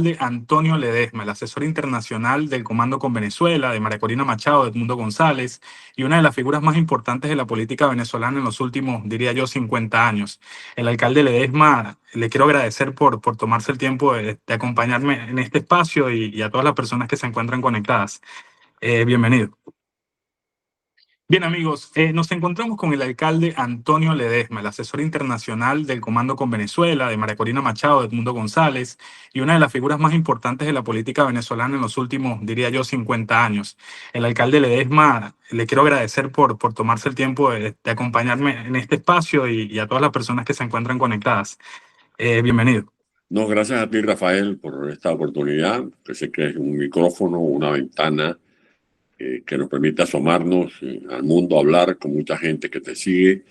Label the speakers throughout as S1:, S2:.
S1: De Antonio Ledesma, el asesor internacional del Comando con Venezuela, de María Corina Machado, de Edmundo González, y una de las figuras más importantes de la política venezolana en los últimos, diría yo, 50 años. El alcalde Ledesma, le quiero agradecer por tomarse el tiempo de acompañarme en este espacio y a todas las personas que se encuentran conectadas. Bienvenido. Bien, amigos, nos encontramos con el alcalde Antonio Ledesma, el asesor internacional del Comando con Venezuela, de María Corina Machado, de Edmundo González, y una de las figuras más importantes de la política venezolana en los últimos, diría yo, 50 años. El alcalde Ledesma, le quiero agradecer por tomarse el tiempo de acompañarme en este espacio y a todas las personas que se encuentran conectadas. Bienvenido.
S2: No, gracias a ti, Rafael, por esta oportunidad, que sé que es un micrófono, una ventana que nos permite asomarnos al mundo, hablar con mucha gente que te sigue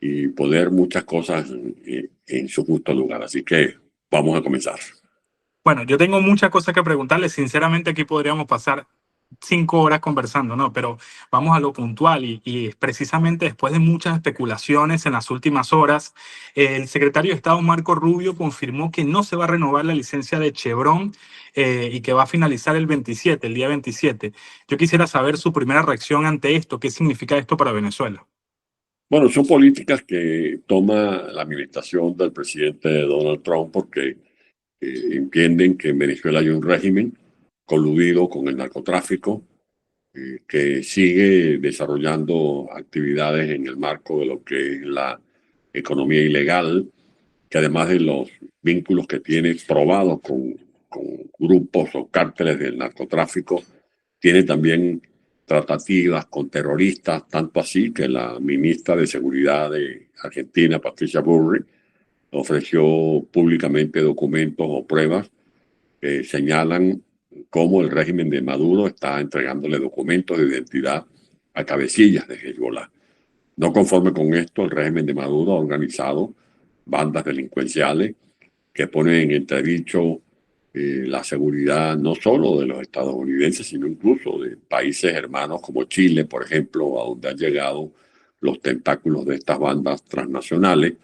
S2: y poner muchas cosas en su justo lugar. Así que vamos a comenzar.
S1: Bueno, yo tengo muchas cosas que preguntarle. Sinceramente, aquí podríamos pasar 5 horas conversando, ¿no? Pero vamos a lo puntual y precisamente después de muchas especulaciones en las últimas horas, el secretario de Estado Marco Rubio confirmó que no se va a renovar la licencia de Chevron y que va a finalizar el día 27. Yo quisiera saber su primera reacción ante esto. ¿Qué significa esto para Venezuela?
S2: Bueno, son políticas que toma la administración del presidente Donald Trump porque entienden que en Venezuela hay un régimen coludido con el narcotráfico, que sigue desarrollando actividades en el marco de lo que es la economía ilegal, que además de los vínculos que tiene probados con grupos o cárteles del narcotráfico, tiene también tratativas con terroristas, tanto así que la ministra de Seguridad de Argentina, Patricia Bullrich, ofreció públicamente documentos o pruebas que señalan cómo el régimen de Maduro está entregándole documentos de identidad a cabecillas de Hezbollah. No conforme con esto, el régimen de Maduro ha organizado bandas delincuenciales que ponen en entredicho la seguridad no solo de los estadounidenses, sino incluso de países hermanos como Chile, por ejemplo, a donde han llegado los tentáculos de estas bandas transnacionales,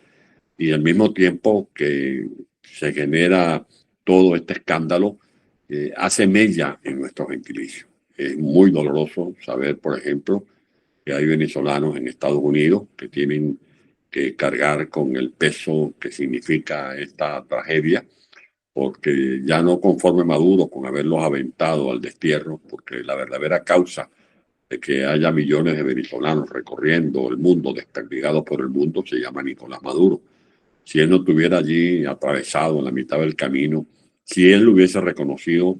S2: y al mismo tiempo que se genera todo este escándalo, hace mella en nuestro gentilicio. Es muy doloroso saber, por ejemplo, que hay venezolanos en Estados Unidos que tienen que cargar con el peso que significa esta tragedia, porque ya no conforme Maduro con haberlos aventado al destierro, porque la verdadera causa de que haya millones de venezolanos recorriendo el mundo, desperdigados por el mundo, se llama Nicolás Maduro. Si él no estuviera allí atravesado en la mitad del camino, si él hubiese reconocido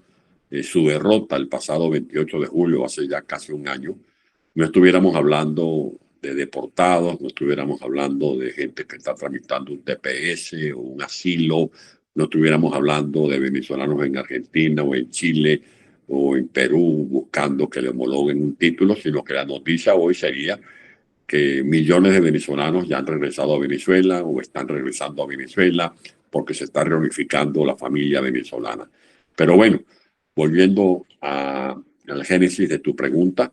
S2: su derrota el pasado 28 de julio, hace ya casi un año, no estuviéramos hablando de deportados, no estuviéramos hablando de gente que está tramitando un TPS o un asilo, no estuviéramos hablando de venezolanos en Argentina o en Chile o en Perú buscando que le homologuen un título, sino que la noticia hoy sería que millones de venezolanos ya han regresado a Venezuela o están regresando a Venezuela porque se está reunificando la familia venezolana. Pero bueno, volviendo al génesis de tu pregunta,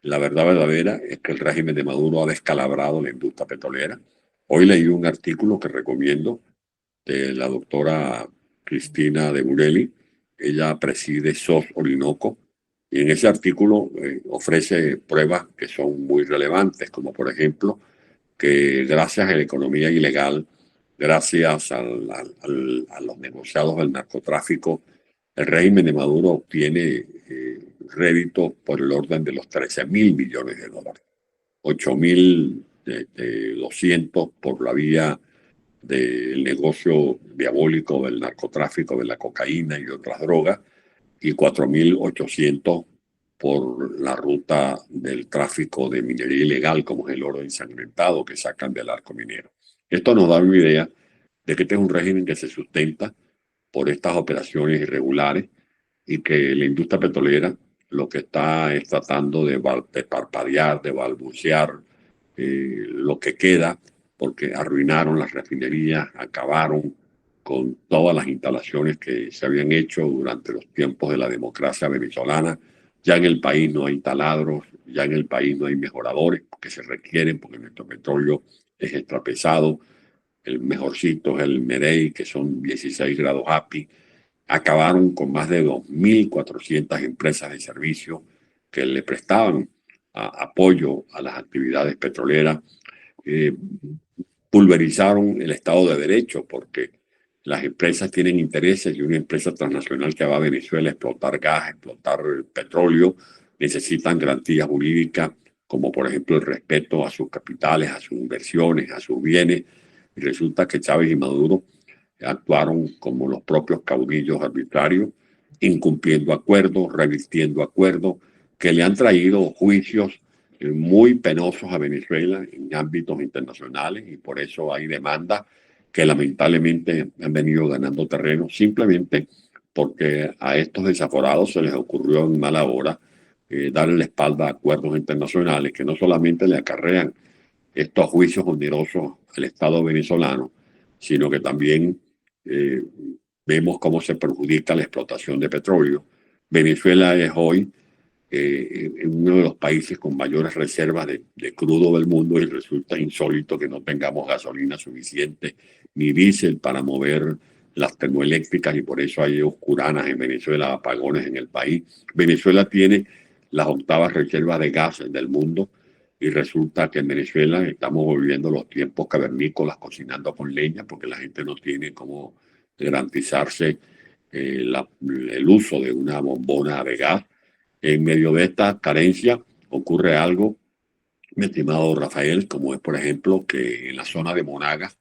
S2: la verdad verdadera es que el régimen de Maduro ha descalabrado la industria petrolera. Hoy leí un artículo que recomiendo de la doctora Cristina de Burelli. Ella preside SOS Orinoco y en ese artículo ofrece pruebas que son muy relevantes, como por ejemplo que gracias a la economía ilegal, gracias a los negociados del narcotráfico, el régimen de Maduro obtiene réditos por el orden de los 13.000 millones de dólares, 8.200 por la vía del negocio diabólico del narcotráfico, de la cocaína y otras drogas, y 4.800 por la ruta del tráfico de minería ilegal, como es el oro ensangrentado que sacan del arco minero. Esto nos da una idea de que este es un régimen que se sustenta por estas operaciones irregulares y que la industria petrolera lo que está es tratando de parpadear, de balbucear lo que queda, porque arruinaron las refinerías, acabaron con todas las instalaciones que se habían hecho durante los tiempos de la democracia venezolana. Ya en el país no hay taladros, ya en el país no hay mejoradores que se requieren porque nuestro petróleo es extrapesado. El mejorcito es el Merey, que son 16 grados API. acabaron con más de 2.400 empresas de servicio que le prestaban apoyo a las actividades petroleras. eh, Pulverizaron el Estado de Derecho porque las empresas tienen intereses y una empresa transnacional que va a Venezuela a explotar gas, explotar petróleo, necesitan garantías jurídicas como por ejemplo el respeto a sus capitales, a sus inversiones, a sus bienes. Y resulta que Chávez y Maduro actuaron como los propios caudillos arbitrarios, incumpliendo acuerdos, revirtiendo acuerdos, que le han traído juicios muy penosos a Venezuela en ámbitos internacionales, y por eso hay demandas que lamentablemente han venido ganando terreno simplemente porque a estos desaforados se les ocurrió en mala hora darle la espalda a acuerdos internacionales que no solamente le acarrean estos juicios onerosos al Estado venezolano, sino que también eh, vemos cómo se perjudica la explotación de petróleo. Venezuela es hoy uno de los países con mayores reservas de crudo del mundo, y resulta insólito que no tengamos gasolina suficiente ni diésel para mover las termoeléctricas, y por eso hay oscuranas en Venezuela, apagones en el país. Venezuela tiene las octavas reservas de gas del mundo, y resulta que en Venezuela estamos volviendo los tiempos cavernícolas, cocinando con leña, porque la gente no tiene cómo garantizarse el uso de una bombona de gas. En medio de esta carencia ocurre algo, mi estimado Rafael, como es, por ejemplo, que en la zona de Monagas,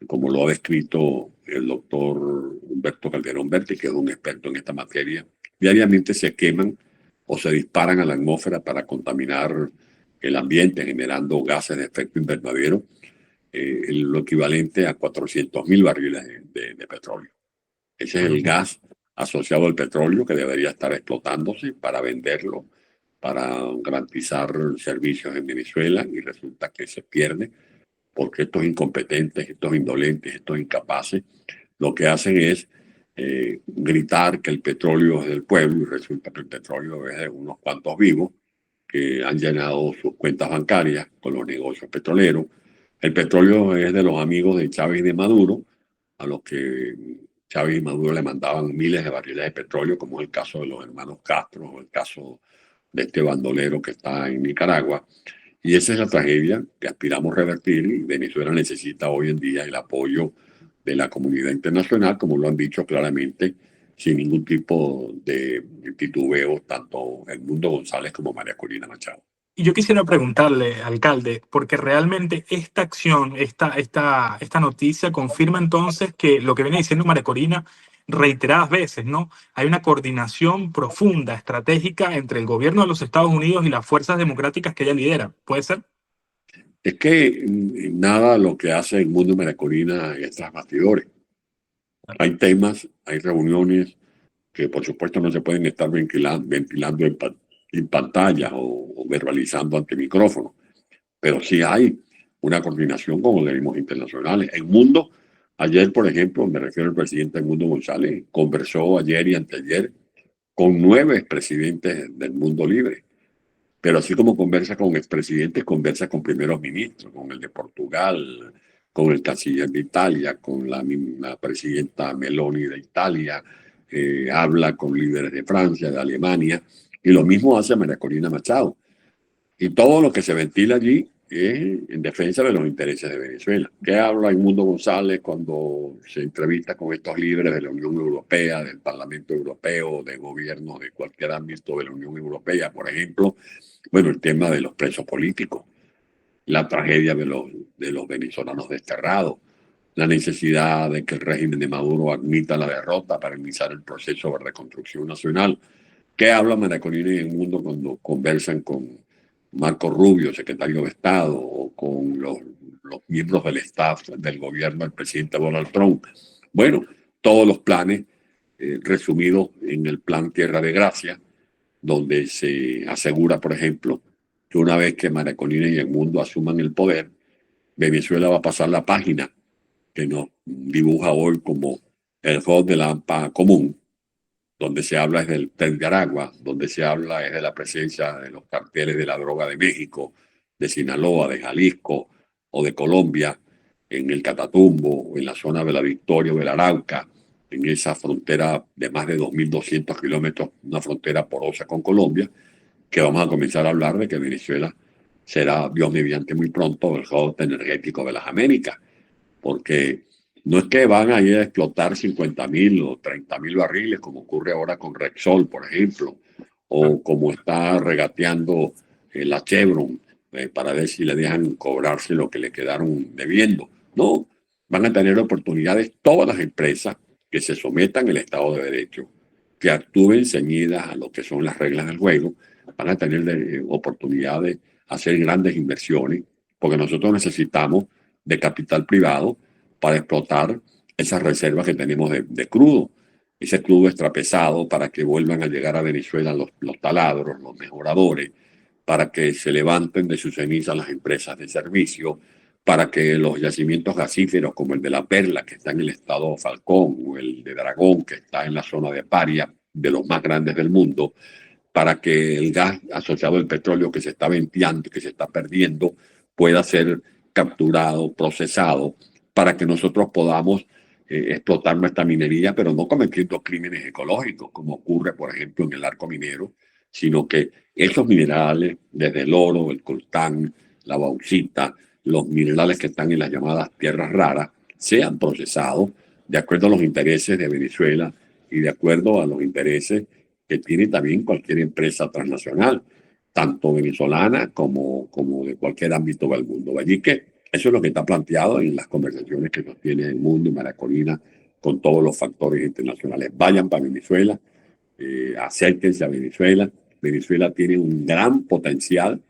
S2: como lo ha descrito el doctor Humberto Calderón Berti, que es un experto en esta materia, diariamente se queman o se disparan a la atmósfera para contaminar el ambiente, generando gases de efecto invernadero, lo equivalente a 400.000 barriles de petróleo. Ese es el gas asociado al petróleo que debería estar explotándose para venderlo, para garantizar servicios en Venezuela, y resulta que se pierde porque estos incompetentes, estos indolentes, estos incapaces, lo que hacen es gritar que el petróleo es del pueblo, y resulta que el petróleo es de unos cuantos vivos que han llenado sus cuentas bancarias con los negocios petroleros. El petróleo es de los amigos de Chávez y de Maduro, a los que Chávez y Maduro le mandaban miles de barriles de petróleo, como es el caso de los hermanos Castro, o el caso de este bandolero que está en Nicaragua. Y esa es la tragedia que aspiramos a revertir, y Venezuela necesita hoy en día el apoyo de la comunidad internacional, como lo han dicho claramente, sin ningún tipo de titubeo, tanto Edmundo González como María Corina Machado.
S1: Y yo quisiera preguntarle, alcalde, porque realmente esta acción, esta noticia confirma entonces que lo que viene diciendo María Corina reiteradas veces, ¿no? Hay una coordinación profunda, estratégica entre el gobierno de los Estados Unidos y las fuerzas democráticas que ella lidera. ¿Puede ser?
S2: Es que nada lo que hace el mundo María Corina es tras bastidores. Hay temas, hay reuniones que por supuesto no se pueden estar ventilando en pantalla o verbalizando ante micrófono, pero sí hay una coordinación con organismos internacionales. El mundo, ayer por ejemplo, me refiero al presidente Edmundo González, conversó ayer y anteayer con 9 expresidentes del mundo libre. Pero así como conversa con expresidentes, conversa con primeros ministros, con el de Portugal, con el canciller de Italia, con la misma presidenta Meloni de Italia, habla con líderes de Francia, de Alemania, y lo mismo hace María Corina Machado. Y todo lo que se ventila allí es en defensa de los intereses de Venezuela. ¿Qué habla Edmundo González cuando se entrevista con estos líderes de la Unión Europea, del Parlamento Europeo, de gobiernos de cualquier ámbito de la Unión Europea? Por ejemplo, bueno, el tema de los presos políticos, la tragedia de los venezolanos desterrados, la necesidad de que el régimen de Maduro admita la derrota para iniciar el proceso de reconstrucción nacional. ¿Qué habla María Corina y el mundo cuando conversan con Marco Rubio, secretario de Estado, o con los miembros del staff del gobierno del presidente Donald Trump? Bueno, todos los planes resumidos en el plan Tierra de Gracia, donde se asegura, por ejemplo, que una vez que María Corina y el mundo asuman el poder, Venezuela va a pasar la página que nos dibuja hoy como el juego de la AMPA común, donde se habla es del Tren de Aragua, donde se habla es de la presencia de los carteles de la droga de México, de Sinaloa, de Jalisco o de Colombia, en el Catatumbo, o en la zona de la Victoria o del Arauca, en esa frontera de más de 2.200 kilómetros, una frontera porosa con Colombia, que vamos a comenzar a hablar de que Venezuela será, Dios mediante, muy pronto el hub energético de las Américas, porque no es que van a ir a explotar 50.000 o 30.000 barriles, como ocurre ahora con Repsol, por ejemplo, o como está regateando la Chevron, para ver si le dejan cobrarse lo que le quedaron debiendo. No, van a tener oportunidades todas las empresas que se sometan al Estado de Derecho, que actúen ceñidas a lo que son las reglas del juego, van a tener oportunidad de hacer grandes inversiones, porque nosotros necesitamos de capital privado para explotar esas reservas que tenemos de crudo. Ese crudo extrapesado para que vuelvan a llegar a Venezuela los taladros, los mejoradores, para que se levanten de sus cenizas las empresas de servicio, para que los yacimientos gasíferos como el de La Perla, que está en el estado Falcón, o el de Dragón, que está en la zona de Paria, de los más grandes del mundo, para que el gas asociado al petróleo que se está venteando, que se está perdiendo, pueda ser capturado, procesado, para que nosotros podamos explotar nuestra minería, pero no cometiendo crímenes ecológicos, como ocurre, por ejemplo, en el arco minero, sino que esos minerales, desde el oro, el coltán, la bauxita, los minerales que están en las llamadas tierras raras, sean procesados de acuerdo a los intereses de Venezuela y de acuerdo a los intereses que tiene también cualquier empresa transnacional, tanto venezolana como de cualquier ámbito del mundo. Allí que eso es lo que está planteado en las conversaciones que sostiene el mundo y María Corina con todos los factores internacionales. Vayan para Venezuela, acérquense a Venezuela. Venezuela tiene un gran potencial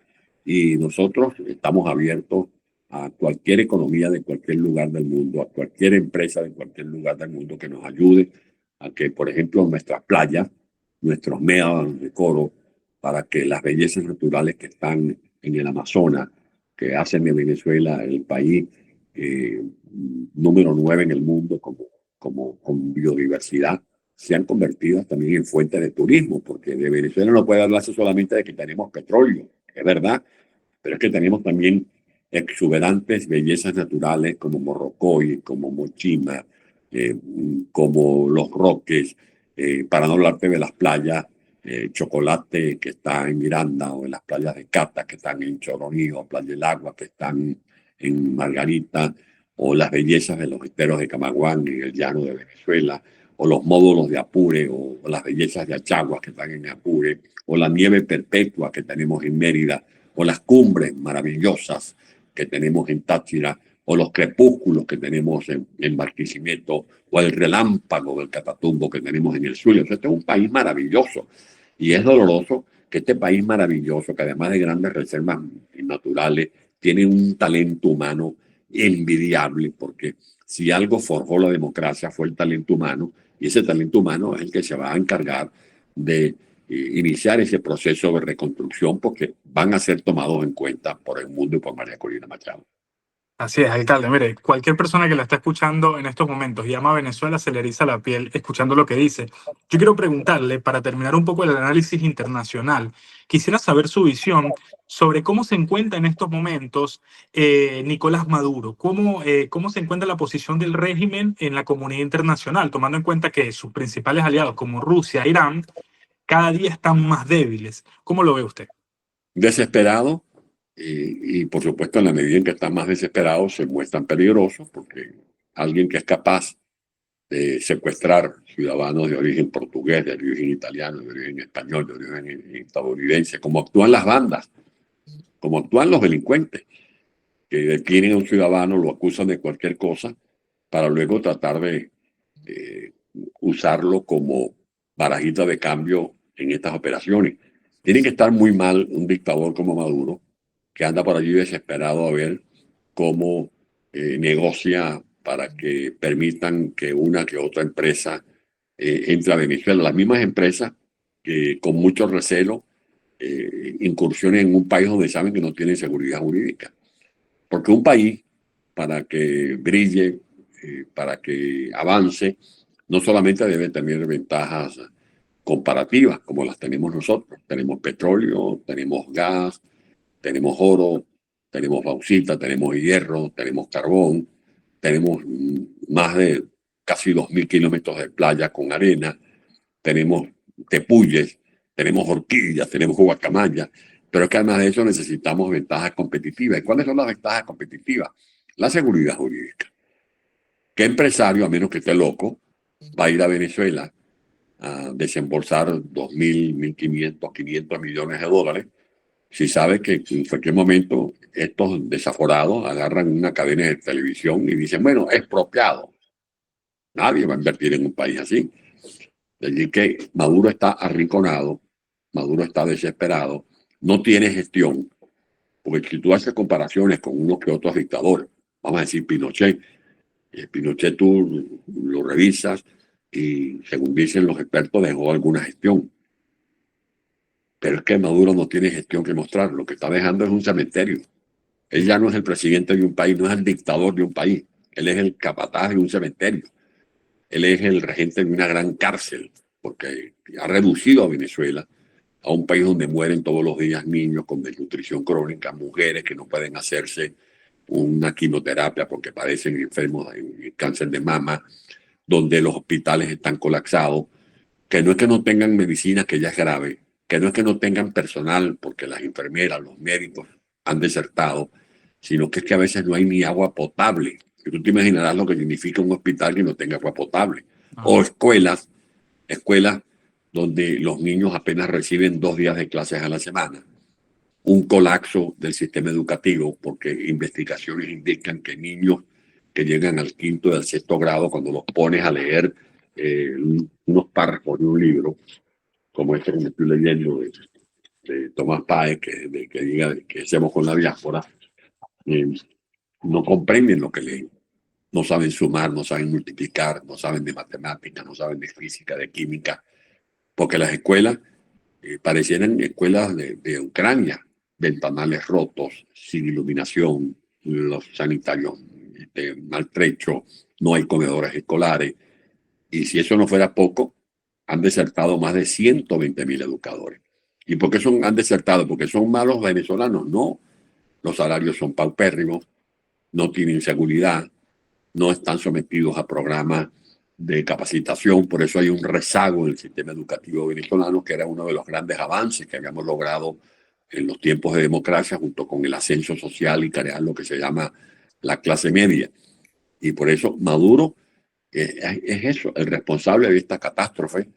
S2: y nosotros estamos abiertos a cualquier economía de cualquier lugar del mundo, a cualquier empresa de cualquier lugar del mundo que nos ayude a que, por ejemplo, nuestras playas, nuestros médanos de coro, para que las bellezas naturales que están en el Amazonas, que hacen de Venezuela el país número 9 en el mundo con biodiversidad, sean convertidas también en fuente de turismo, porque de Venezuela no puede hablarse solamente de que tenemos petróleo, es verdad, pero es que tenemos también exuberantes bellezas naturales como Morrocoy, como Mochima, eh, como Los Roques, para no hablarte de las playas Chocolate que está en Miranda, o en las playas de Cata que están en Choroní, o Playa del Agua que están en Margarita, o las bellezas de los esteros de Camaguán en el llano de Venezuela, o los módulos de Apure, o las bellezas de Achaguas que están en Apure, o la nieve perpetua que tenemos en Mérida, o las cumbres maravillosas que tenemos en Táchira, o los crepúsculos que tenemos en Barquisimeto, o el relámpago del Catatumbo que tenemos en el Zulia. O sea, este es un país maravilloso y es doloroso que este país maravilloso, que además de grandes reservas naturales, tiene un talento humano envidiable, porque si algo forjó la democracia fue el talento humano, y ese talento humano es el que se va a encargar de iniciar ese proceso de reconstrucción, porque van a ser tomados en cuenta por el mundo y por María Corina Machado.
S1: Así es, alcalde. Mire, cualquier persona que la está escuchando en estos momentos y ama a Venezuela se le eriza la piel escuchando lo que dice. Yo quiero preguntarle, para terminar un poco el análisis internacional, quisiera saber su visión sobre cómo se encuentra en estos momentos Nicolás Maduro, cómo se encuentra la posición del régimen en la comunidad internacional, tomando en cuenta que sus principales aliados como Rusia e Irán cada día están más débiles. ¿Cómo lo ve usted?
S2: Desesperado, y por supuesto en la medida en que están más desesperados se muestran peligrosos, porque alguien que es capaz de secuestrar ciudadanos de origen portugués, de origen italiano, de origen español, de origen estadounidense, como actúan las bandas, como actúan los delincuentes, que detienen a un ciudadano, lo acusan de cualquier cosa, para luego tratar de eh, usarlo como barajita de cambio en estas operaciones. Tiene que estar muy mal un dictador como Maduro, que anda por allí desesperado a ver cómo negocia para que permitan que una que otra empresa entre a Venezuela. Las mismas empresas que con mucho recelo incursionen en un país donde saben que no tienen seguridad jurídica. Porque un país, para que brille, para que avance, no solamente debe tener ventajas comparativas como las tenemos nosotros. Tenemos petróleo, tenemos gas, tenemos oro, tenemos bauxita, tenemos hierro, tenemos carbón, tenemos más de casi 2.000 kilómetros de playa con arena, tenemos tepuyes, tenemos orquídeas, tenemos guacamayas, pero es que además de eso necesitamos ventajas competitivas. ¿Y cuáles son las ventajas competitivas? La seguridad jurídica. ¿Qué empresario, a menos que esté loco, va a ir a Venezuela a desembolsar 2.000, 1.500, 500 millones de dólares si sabe que en cualquier momento estos desaforados agarran una cadena de televisión y dicen, bueno, expropiado? Nadie va a invertir en un país así. De allí que Maduro está arrinconado, Maduro está desesperado, no tiene gestión, porque si tú haces comparaciones con unos que otros dictadores, vamos a decir Pinochet, Pinochet tú lo revisas y según dicen los expertos dejó alguna gestión. Pero es que Maduro no tiene gestión que mostrar, lo que está dejando es un cementerio. Él ya no es el presidente de un país, no es el dictador de un país, él es el capataz de un cementerio. Él es el regente de una gran cárcel, porque ha reducido a Venezuela a un país donde mueren todos los días niños con desnutrición crónica, mujeres que no pueden hacerse una quimioterapia porque padecen enfermos de cáncer de mama, donde los hospitales están colapsados, que no es que no tengan medicina, que ya es grave, que no es que no tengan personal porque las enfermeras, los médicos han desertado, sino que es que a veces no hay ni agua potable. Y tú te imaginarás lo que significa un hospital que no tenga agua potable. O escuelas donde los niños apenas reciben 2 días de clases a la semana. Un colapso del sistema educativo, porque investigaciones indican que niños que llegan al quinto y al sexto grado, cuando los pones a leer unos párrafos de un libro, como este que me estoy leyendo de Tomás Páez, que diga que hacemos con la diáspora, eh, no comprenden lo que leen. No saben sumar, no saben multiplicar, no saben de matemáticas, no saben de física, de química, porque las escuelas parecieran escuelas de Ucrania, ventanales rotos, sin iluminación, los sanitarios maltrechos, no hay comedores escolares. Y si eso no fuera poco, han desertado más de 120.000 educadores. ¿Y por qué han desertado? ¿Porque son malos venezolanos? No, los salarios son paupérrimos, no tienen seguridad, no están sometidos a programas de capacitación, por eso hay un rezago en el sistema educativo venezolano, que era uno de los grandes avances que habíamos logrado en los tiempos de democracia, junto con el ascenso social y crear lo que se llama la clase media. Y por eso Maduro es eso, el responsable de esta catástrofe,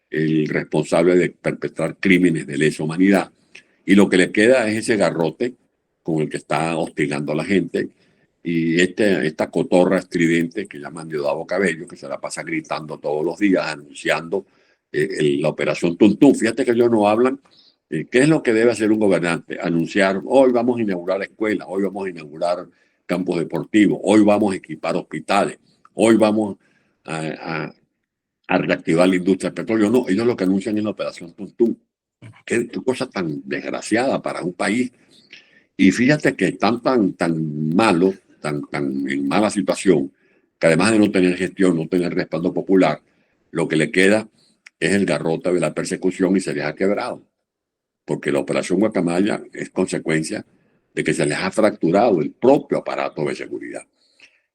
S2: el responsable de perpetrar crímenes de lesa humanidad. Y lo que le queda es ese garrote con el que está hostigando a la gente, y esta cotorra estridente que llaman Diosdado Cabello, que se la pasa gritando todos los días, anunciando la operación Tuntún. Fíjate que ellos no hablan. ¿Qué es lo que debe hacer un gobernante? Anunciar, hoy vamos a inaugurar escuelas, hoy vamos a inaugurar campos deportivos, hoy vamos a equipar hospitales, hoy vamos a, a reactivar la industria del petróleo. No, ellos lo que anuncian es la operación Tuntún. Qué cosa tan desgraciada para un país. Y fíjate que están tan malos, tan en mala situación, que además de no tener gestión, no tener respaldo popular, lo que le queda es el garrote de la persecución y se les ha quebrado. Porque la operación Guacamaya es consecuencia de que se les ha fracturado el propio aparato de seguridad.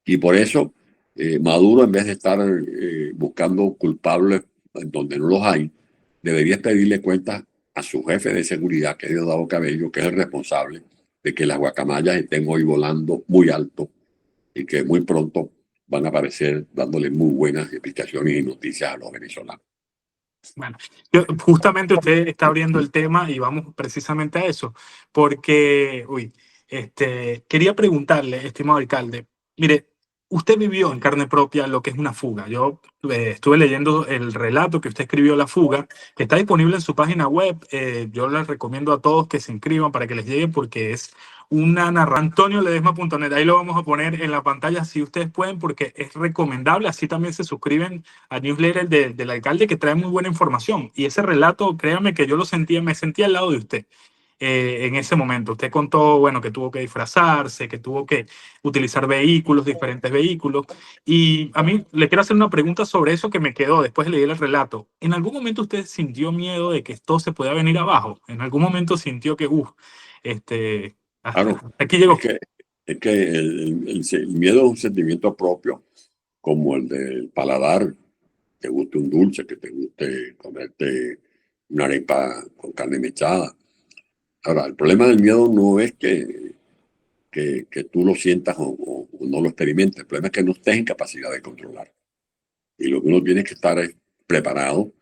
S2: Y por eso Maduro, en vez de estar buscando culpables en donde no los hay, debería pedirle cuentas a su jefe de seguridad, que es Diosdado Cabello, que es el responsable de que las guacamayas estén hoy volando muy alto y que muy pronto van a aparecer dándole muy buenas explicaciones y noticias a los venezolanos.
S1: Bueno, justamente usted está abriendo el tema y vamos precisamente a eso, porque, quería preguntarle, estimado alcalde, mire, usted vivió en carne propia lo que es una fuga. Yo estuve leyendo el relato que usted escribió, La Fuga, que está disponible en su página web. Yo les recomiendo a todos que se inscriban para que les llegue, porque es una narración. AntonioLedesma.net, ahí lo vamos a poner en la pantalla si ustedes pueden, porque es recomendable. Así también se suscriben al newsletter del alcalde, que trae muy buena información. Y ese relato, créame que yo lo sentía, me sentía al lado de usted. En ese momento usted contó, bueno, que tuvo que disfrazarse, que tuvo que utilizar vehículos, diferentes vehículos. Y a mí le quiero hacer una pregunta sobre eso que me quedó después de leer el relato. ¿En algún momento usted sintió miedo de que esto se pueda venir abajo? ¿En algún momento sintió que, hasta
S2: Claro,
S1: aquí llegó?
S2: es que el miedo es un sentimiento propio como el del paladar, te guste un dulce, que te guste comerte una arepa con carne mechada. Ahora, el problema del miedo no es que tú lo sientas o no lo experimentes. El problema es que no estés en capacidad de controlar. Y lo que uno tiene que estar es preparado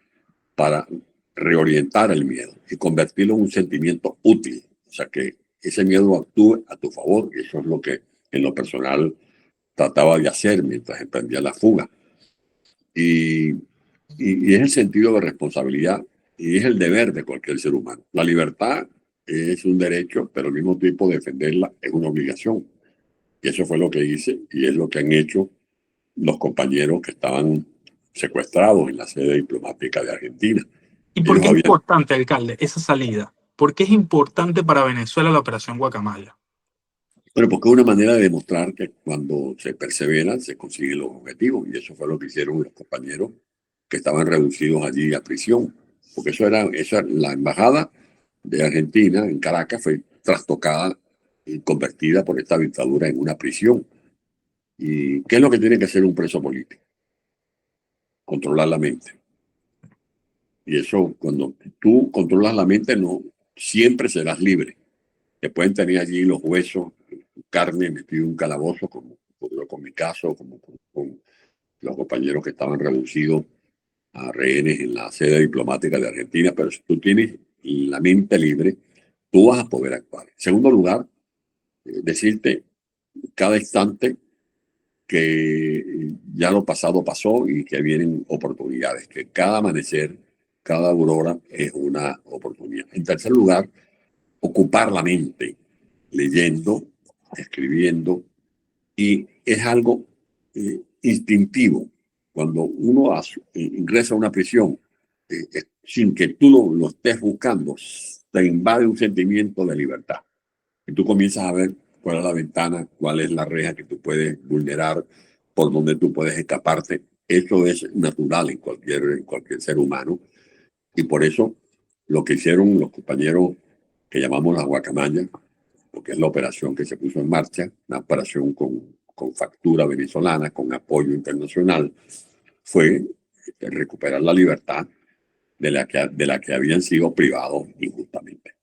S2: para reorientar el miedo y convertirlo en un sentimiento útil. O sea, que ese miedo actúe a tu favor. Y eso es lo que en lo personal trataba de hacer mientras emprendía la fuga. Y, y es el sentido de responsabilidad y es el deber de cualquier ser humano. La libertad es un derecho, pero al mismo tiempo defenderla es una obligación. Y eso fue lo que hice y es lo que han hecho los compañeros que estaban secuestrados en la sede diplomática de Argentina.
S1: ¿Y por
S2: Ellos
S1: qué es
S2: habían,
S1: importante, alcalde, esa salida? ¿Por qué es importante para Venezuela la Operación Guacamaya?
S2: pero porque es una manera de demostrar que cuando se persevera se consiguen los objetivos. Y eso fue lo que hicieron los compañeros que estaban reducidos allí a prisión. Porque la embajada de Argentina en Caracas fue trastocada y convertida por esta dictadura en una prisión. ¿Y qué es lo que tiene que hacer un preso político? Controlar la mente. Y eso, cuando tú controlas la mente, no siempre serás libre. Te pueden tener allí los huesos, carne metido en un calabozo, como ocurrió con mi caso, como con los compañeros que estaban reducidos a rehenes en la sede diplomática de Argentina. Pero si tú tienes la mente libre, tú vas a poder actuar. En segundo lugar, decirte cada instante que ya lo pasado pasó y que vienen oportunidades, que cada amanecer, cada aurora es una oportunidad. En tercer lugar, ocupar la mente, leyendo, escribiendo, y es algo instintivo. Cuando uno ingresa a una prisión, sin que tú lo estés buscando, te invade un sentimiento de libertad. Y tú comienzas a ver cuál es la ventana, cuál es la reja que tú puedes vulnerar, por donde tú puedes escaparte. Eso es natural en cualquier ser humano. Y por eso lo que hicieron los compañeros que llamamos la Guacamaya, porque es la operación que se puso en marcha, una operación con factura venezolana, con apoyo internacional, fue recuperar la libertad de la que habían sido privados injustamente.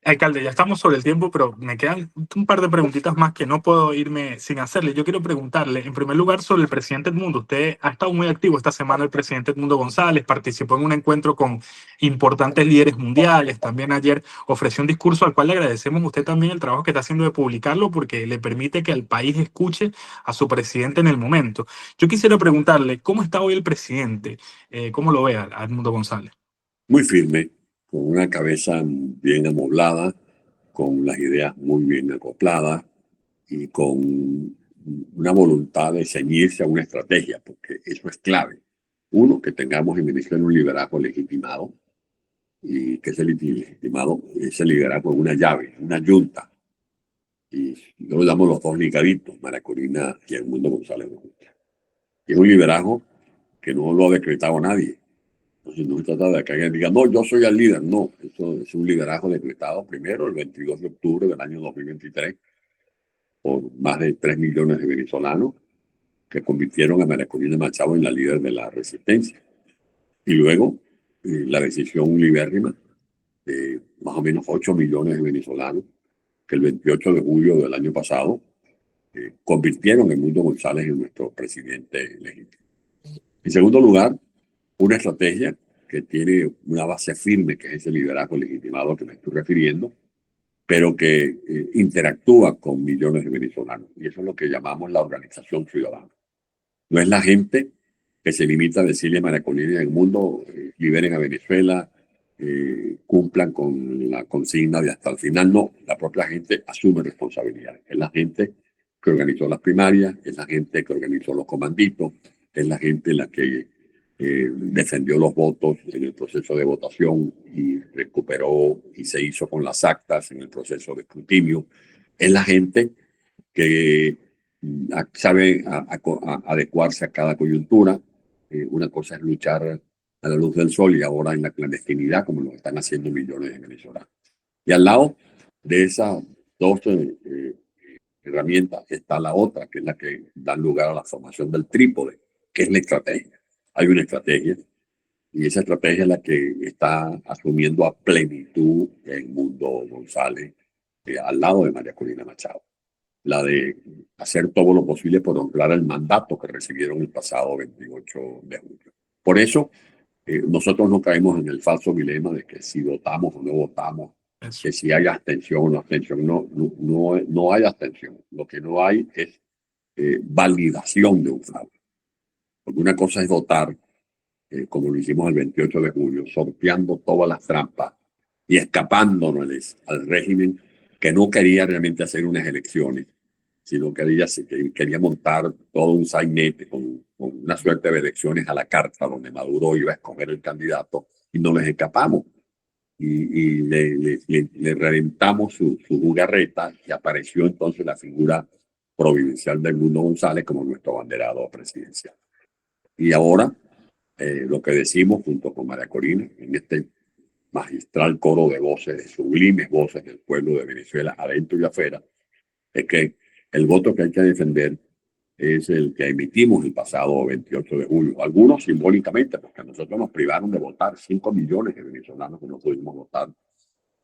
S1: Alcalde, ya estamos sobre el tiempo, pero me quedan un par de preguntitas más que no puedo irme sin hacerle. Yo quiero preguntarle, en primer lugar, sobre el presidente Edmundo. Usted ha estado muy activo esta semana, el presidente Edmundo González, participó en un encuentro con importantes líderes mundiales, también ayer ofreció un discurso al cual le agradecemos a usted también el trabajo que está haciendo de publicarlo, porque le permite que el país escuche a su presidente en el momento. Yo quisiera preguntarle, ¿cómo está hoy el presidente? ¿Cómo lo ve a Edmundo González?
S2: Muy firme, con una cabeza bien amoblada, con las ideas muy bien acopladas y con una voluntad de ceñirse a una estrategia, porque eso es clave. Uno, que tengamos en Venezuela un liderazgo legitimado y que ese liderazgo es una llave, una yunta. Y yo lo llamo los dos ligaditos, María Corina y Edmundo González. Es un liderazgo que no lo ha decretado nadie. Entonces no se trata de que alguien diga, no, yo soy el líder. No, eso es un liderazgo decretado primero el 22 de octubre del año 2023 por más de 3 millones de venezolanos que convirtieron a María Corina Machado en la líder de la resistencia. Y luego la decisión libérrima de más o menos 8 millones de venezolanos que el 28 de julio del año pasado convirtieron a Edmundo González en nuestro presidente legítimo. En segundo lugar, una estrategia que tiene una base firme, que es ese liderazgo legitimado que me estoy refiriendo, pero que interactúa con millones de venezolanos. Y eso es lo que llamamos la organización ciudadana. No es la gente que se limita a decirle a María Corina y al mundo, liberen a Venezuela, cumplan con la consigna de hasta el final. No, la propia gente asume responsabilidades. Es la gente que organizó las primarias, es la gente que organizó los comanditos, es la gente la que defendió los votos en el proceso de votación y recuperó y se hizo con las actas en el proceso de escrutinio. Es la gente que sabe adecuarse a cada coyuntura. Una cosa es luchar a la luz del sol y ahora en la clandestinidad, como lo están haciendo millones de venezolanos. Y al lado de esas dos herramienta, está la otra, que es la que da lugar a la formación del trípode, que es la estrategia. Hay una estrategia y esa estrategia es la que está asumiendo a plenitud el mundo González al lado de María Corina Machado. La de hacer todo lo posible por honrar el mandato que recibieron el pasado 28 de julio. Por eso, nosotros no caemos en el falso dilema de que si votamos o no votamos,
S1: Eso.
S2: que si hay abstención o no abstención. No hay abstención. Lo que no hay es validación de un fraude. Porque una cosa es votar, como lo hicimos el 28 de julio, sorteando todas las trampas y escapándonos al régimen que no quería realmente hacer unas elecciones, sino que quería montar todo un sainete con una suerte de elecciones a la carta, donde Maduro iba a escoger el candidato y no les escapamos. Y le reventamos su jugarreta y apareció entonces la figura providencial del Mundo González como nuestro abanderado presidencial. Y ahora lo que decimos junto con María Corina en este magistral coro de voces, de sublimes voces del pueblo de Venezuela, adentro y afuera, es que el voto que hay que defender es el que emitimos el pasado 28 de julio. Algunos simbólicamente, porque a nosotros nos privaron de votar 5 millones de venezolanos que no pudimos votar,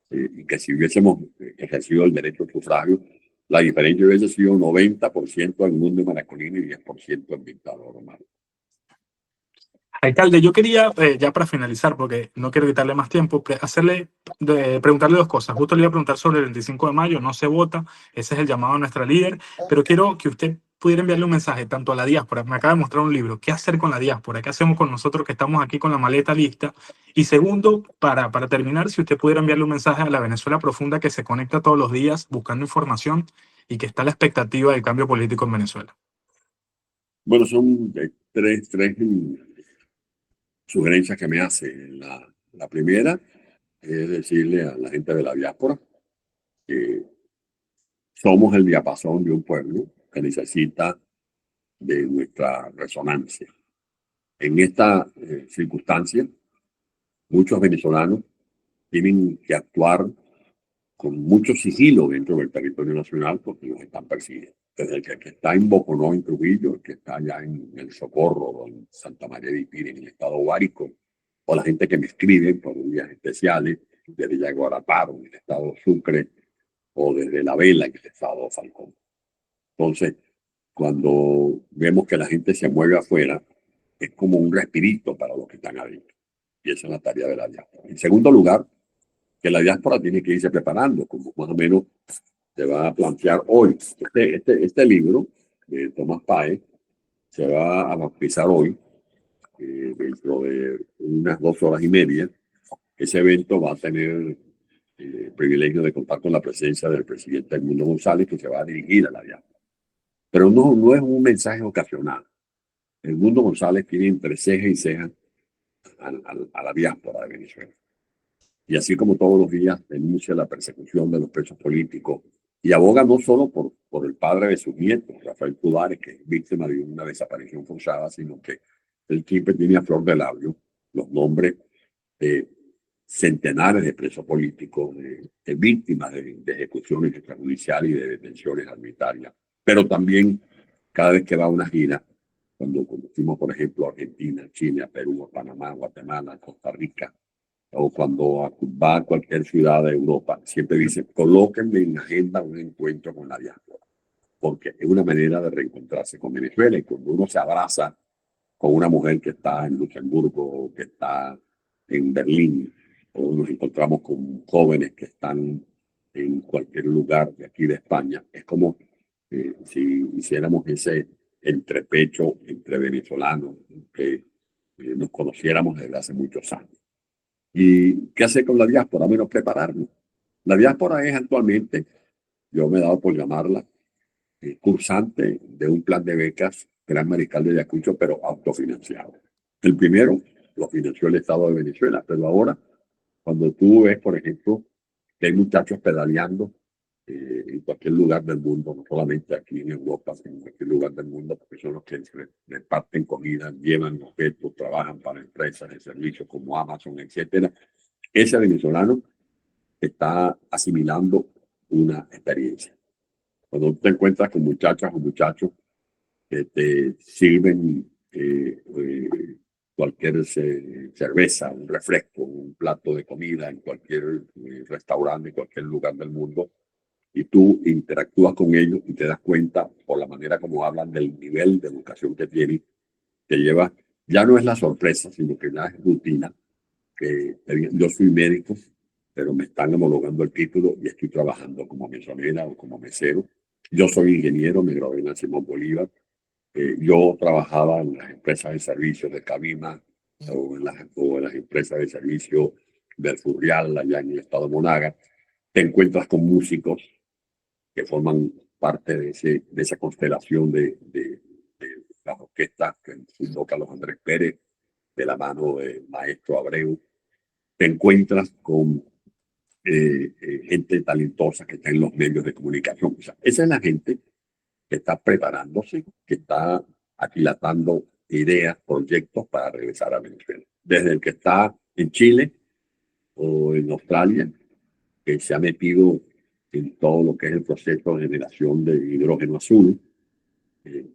S2: y que si hubiésemos ejercido el derecho al sufragio, la diferencia hubiese sido 90% en Mundo María Corina y 10% en Dictador Romano.
S1: Alcalde, yo quería, ya para finalizar, porque no quiero quitarle más tiempo, preguntarle dos cosas. Justo le iba a preguntar sobre el 25 de mayo, no se vota, ese es el llamado a nuestra líder, pero quiero que usted pudiera enviarle un mensaje tanto a la diáspora, me acaba de mostrar un libro, ¿qué hacer con la diáspora? ¿Qué hacemos con nosotros que estamos aquí con la maleta lista? Y segundo, para terminar, si usted pudiera enviarle un mensaje a la Venezuela profunda que se conecta todos los días buscando información y que está a la expectativa del cambio político en Venezuela.
S2: Bueno, son tres sugerencias que me hace. La primera es decirle a la gente de la diáspora que somos el diapasón de un pueblo que necesita de nuestra resonancia. En esta circunstancia, muchos venezolanos tienen que actuar con mucho sigilo dentro del territorio nacional porque los están persiguiendo. Desde el que está en Boconó, en Trujillo, el que está allá en El Socorro, o en Santa María de Ipire, en el estado Guárico, o la gente que me escribe por vías especiales, desde Yaguaraparo, en el estado Sucre, o desde La Vela, en el estado Falcón. Entonces, cuando vemos que la gente se mueve afuera, es como un respirito para los que están adentro. Y esa es la tarea de la diáspora. En segundo lugar, que la diáspora tiene que irse preparando, como más o menos se va a plantear hoy. Este libro de Tomás Páez se va a bautizar hoy, dentro de unas 2 horas y media. Ese evento va a tener el privilegio de contar con la presencia del presidente Edmundo González, que se va a dirigir a la diáspora. Pero no es un mensaje ocasional. Edmundo González tiene entre ceja y ceja a la diáspora de Venezuela. Y así como todos los días denuncia la persecución de los presos políticos y aboga no solo por el padre de sus nietos, Rafael Cudares, que es víctima de una desaparición forzada, sino que él siempre tiene a flor de labio los nombres de centenares de presos políticos, de víctimas de ejecuciones extrajudiciales y de detenciones arbitrarias. Pero también cada vez que va a una gira, cuando fuimos, por ejemplo, a Argentina, Chile, Perú, Panamá, Guatemala, Costa Rica, o cuando va a cualquier ciudad de Europa, siempre dice, colóquenme en agenda un encuentro con la diáspora, porque es una manera de reencontrarse con Venezuela. Y cuando uno se abraza con una mujer que está en Luxemburgo, que está en Berlín, o nos encontramos con jóvenes que están en cualquier lugar de aquí de España, es como si hiciéramos ese entrepecho entre venezolanos, que nos conociéramos desde hace muchos años. ¿Y qué hacer con la diáspora? Menos prepararnos. La diáspora es actualmente, yo me he dado por llamarla, cursante de un plan de becas Gran Mariscal de Ayacucho, pero autofinanciado. El primero lo financió el Estado de Venezuela, pero ahora, cuando tú ves, por ejemplo, que hay muchachos pedaleando en cualquier lugar del mundo, no solamente aquí en Europa, sino en cualquier lugar del mundo, porque son los que reparten comida, llevan objetos, trabajan para empresas de servicios como Amazon, etcétera. Ese venezolano está asimilando una experiencia. Cuando te encuentras con muchachas o muchachos que te sirven cualquier cerveza, un refresco, un plato de comida en cualquier restaurante, en cualquier lugar del mundo, y tú interactúas con ellos y te das cuenta por la manera como hablan del nivel de educación que tienen, que lleva, ya no es la sorpresa, sino que ya es rutina, que yo soy médico, pero me están homologando el título y estoy trabajando como mesonera o como mesero. Yo soy ingeniero, me gradué en la Simón Bolívar. Yo trabajaba en las empresas de servicios de Cabima o en las empresas de servicio del Furrial, allá en el estado de Monaga. Te encuentras con músicos que forman parte de esa constelación de las orquestas que fundó Carlos Andrés Pérez, de la mano del maestro Abreu. Te encuentras con gente talentosa que está en los medios de comunicación. O sea, esa es la gente que está preparándose, que está aquilatando ideas, proyectos para regresar a Venezuela. Desde el que está en Chile o en Australia, que se ha metido en todo lo que es el proceso de generación de hidrógeno azul, eh,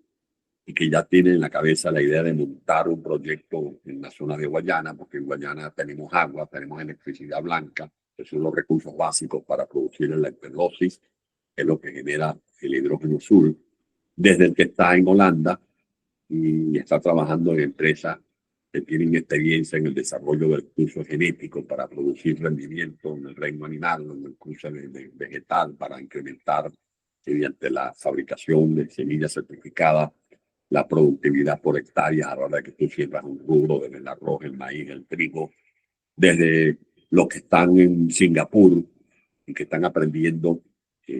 S2: y que ya tiene en la cabeza la idea de montar un proyecto en la zona de Guayana, porque en Guayana tenemos agua, tenemos electricidad blanca, que son los recursos básicos para producir la hiperdosis, que es lo que genera el hidrógeno azul. Desde el que está en Holanda y está trabajando en empresas que tienen experiencia en el desarrollo del curso genético para producir rendimiento en el reino animal, en el curso vegetal, para incrementar mediante la fabricación de semillas certificadas la productividad por hectárea a la hora de que tú siembras un rubro, desde el arroz, el maíz, el trigo, desde los que están en Singapur y que están aprendiendo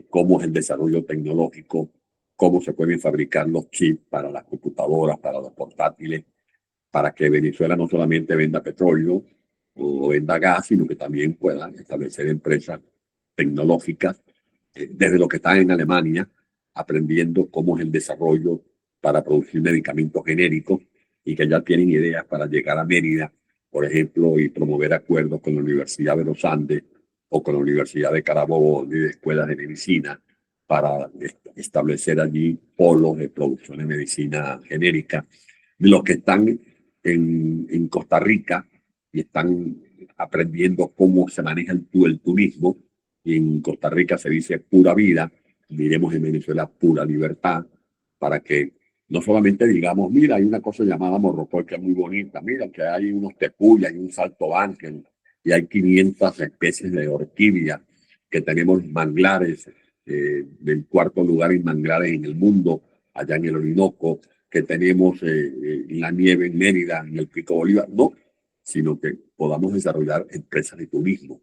S2: cómo es el desarrollo tecnológico, cómo se pueden fabricar los chips para las computadoras, para los portátiles, para que Venezuela no solamente venda petróleo o venda gas, sino que también puedan establecer empresas tecnológicas, desde lo que están en Alemania, aprendiendo cómo es el desarrollo para producir medicamentos genéricos y que ya tienen ideas para llegar a Mérida, por ejemplo, y promover acuerdos con la Universidad de los Andes o con la Universidad de Carabobo y de escuelas de medicina para establecer allí polos de producción de medicina genérica. Los que están en Costa Rica y están aprendiendo cómo se maneja el turismo. Y en Costa Rica se dice pura vida, diremos en Venezuela pura libertad, para que no solamente digamos, mira, hay una cosa llamada Morrocoy que es muy bonita, mira que hay unos tepuyas, hay un saltobanque y hay 500 especies de orquídeas, que tenemos manglares, del cuarto lugar en manglares en el mundo, allá en el Orinoco, que tenemos la nieve en Mérida, en el Pico Bolívar, no, sino que podamos desarrollar empresas de turismo,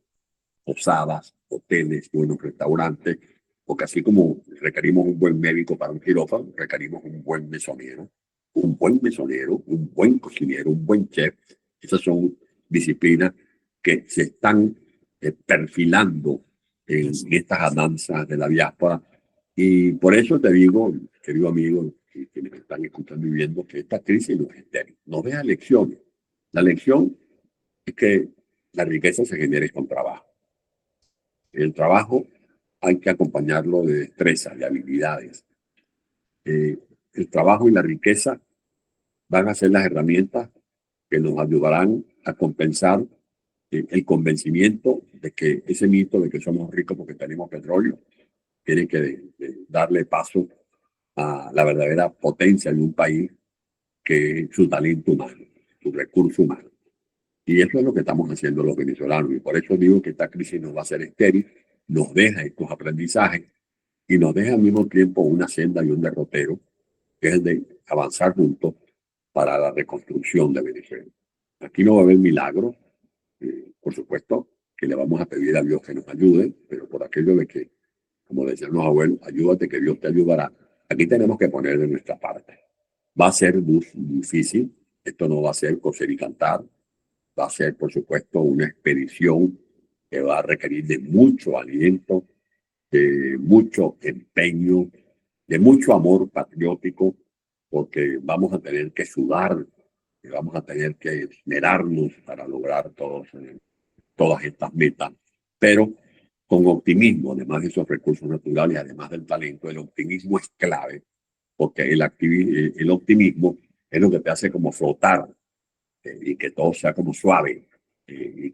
S2: posadas, hoteles, buenos restaurantes, porque así como requerimos un buen médico para un quirófano, requerimos un buen mesonero, un buen cocinero, un buen chef. Esas son disciplinas que se están perfilando en estas danzas de la diáspora. Y por eso te digo, querido amigo, que me están escuchando y viendo, que esta crisis no es estéril. No vea lecciones. La lección es que la riqueza se genera con trabajo. El trabajo hay que acompañarlo de destrezas, de habilidades. El trabajo y la riqueza van a ser las herramientas que nos ayudarán a compensar el convencimiento de que ese mito de que somos ricos porque tenemos petróleo tiene que darle paso a la verdadera potencia de un país, que es su talento humano, su recurso humano. Y eso es lo que estamos haciendo los venezolanos. Y por eso digo que esta crisis nos va a hacer estéril, nos deja estos aprendizajes y nos deja al mismo tiempo una senda y un derrotero, que es el de avanzar juntos para la reconstrucción de Venezuela. Aquí no va a haber milagros, por supuesto que le vamos a pedir a Dios que nos ayude, pero por aquello de que, como decían los abuelos, ayúdate que Dios te ayudará. Aquí tenemos que poner de nuestra parte. Va a ser muy difícil, esto no va a ser coser y cantar, va a ser, por supuesto, una expedición que va a requerir de mucho aliento, de mucho empeño, de mucho amor patriótico, porque vamos a tener que sudar y vamos a tener que esmerarnos para lograr todas estas metas. Pero con optimismo, además de esos recursos naturales, además del talento. El optimismo es clave, porque el optimismo es lo que te hace como flotar, y que todo sea como suave, y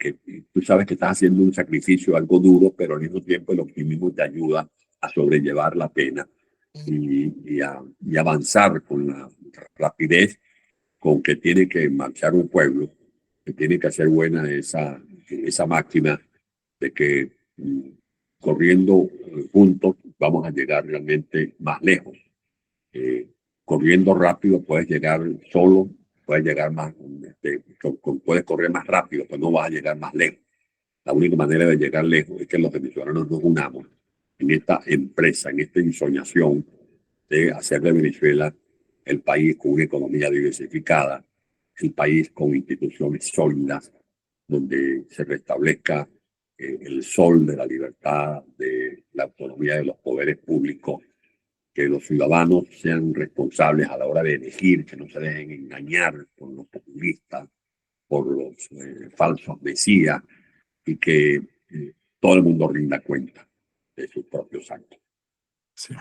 S2: tú sabes que estás haciendo un sacrificio, algo duro, pero al mismo tiempo el optimismo te ayuda a sobrellevar la pena y avanzar con la rapidez con que tiene que marchar un pueblo, que tiene que hacer buena esa máquina de que corriendo juntos vamos a llegar realmente más lejos. Eh, Corriendo rápido puedes llegar solo, puedes llegar más, puedes correr más rápido, pero no vas a llegar más lejos. La única manera de llegar lejos es que los venezolanos nos unamos en esta empresa, en esta ensoñación de hacer de Venezuela el país con una economía diversificada, el país con instituciones sólidas, donde se restablezca el sol de la libertad, de la autonomía de los poderes públicos, que los ciudadanos sean responsables a la hora de elegir, que no se dejen engañar por los populistas, por los falsos mesías, y que todo el mundo rinda cuenta de sus propios actos.
S1: Sí.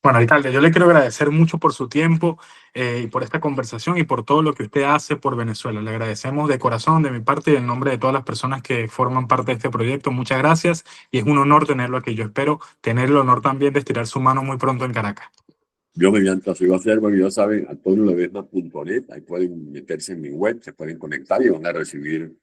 S1: Bueno, alcalde, yo le quiero agradecer mucho por su tiempo y por esta conversación y por todo lo que usted hace por Venezuela. Le agradecemos de corazón, de mi parte y en nombre de todas las personas que forman parte de este proyecto. Muchas gracias y es un honor tenerlo aquí. Yo espero tener el honor también de estirar su mano muy pronto en Caracas.
S2: Yo mediante así va a ser, porque ya saben, antonioledesma.net, ahí pueden meterse en mi web, se pueden conectar y van a recibir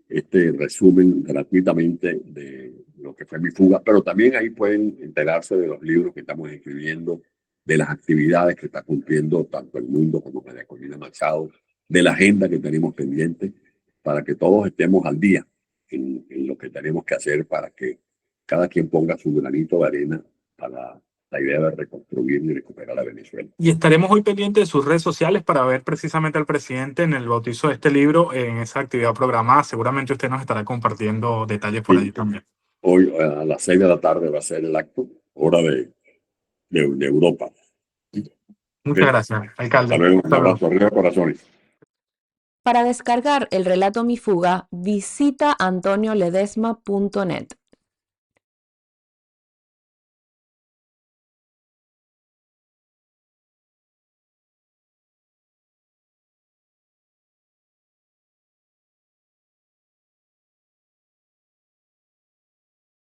S2: este resumen gratuitamente de lo que fue mi fuga, pero también ahí pueden enterarse de los libros que estamos escribiendo, de las actividades que está cumpliendo tanto el mundo como María Corina Machado, de la agenda que tenemos pendiente, para que todos estemos al día en lo que tenemos que hacer para que cada quien ponga su granito de arena para la idea de reconstruir y recuperar a Venezuela.
S1: Y estaremos hoy pendientes de sus redes sociales para ver precisamente al presidente en el bautizo de este libro, en esa actividad programada. Seguramente usted nos estará compartiendo detalles por allí también.
S2: Hoy a las 6 de la tarde va a ser el acto, hora de Europa.
S1: Muchas gracias, alcalde.
S2: Hasta luego, un abrazo arriba, corazones.
S3: Para descargar el relato Mi Fuga, visita antonioledesma.net.